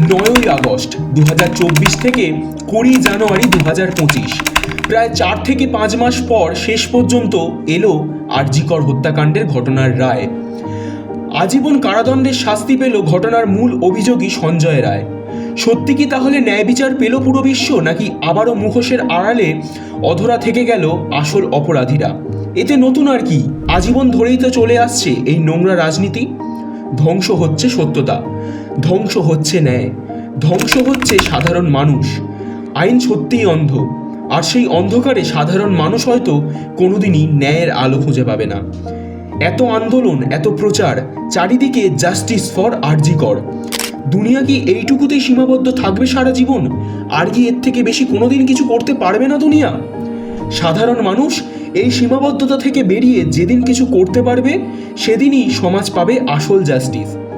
9ই August 2024 থেকে 20 জানুয়ারি 2025, প্রায় 4 থেকে 5 মাস পর শেষ পর্যন্ত এলো আর.জি. কর হত্যাকাণ্ডের ঘটনার রায়। আজীবন কারাদণ্ডের শাস্তি পেল ঘটনার মূল অভিযোগী সঞ্জয় রায়। সত্যি কি তাহলে ন্যায় বিচার পেল পুরো বিশ্ব, নাকি আবারও মুখোশের আড়ালে অধরা থেকে গেল আসল অপরাধীরা? এতে নতুন আর কি, আজীবন ধরেই তো চলে আসছে এই নোংরা রাজনীতি। ধ্বংস হচ্ছে সত্যতা, ধ্বংস হচ্ছে ন্যায়, ধ্বংস হচ্ছে সাধারণ মানুষ। আইন সত্যিই অন্ধ, আর সেই অন্ধকারে সাধারণ মানুষ হয়তো কোনোদিনই ন্যায়ের আলো খুঁজে পাবে না। এত আন্দোলন, এত প্রচার, চারিদিকে জাস্টিস ফর আর.জি. কর। দুনিয়া কি এইটুকুতেই সীমাবদ্ধ থাকবে সারা জীবন? আর কি এর থেকে বেশি কোনোদিন কিছু করতে পারবে না দুনিয়া? সাধারণ মানুষ এই সীমাবদ্ধতা থেকে বেরিয়ে যেদিন কিছু করতে পারবে, সেদিনই সমাজ পাবে আসল জাস্টিস।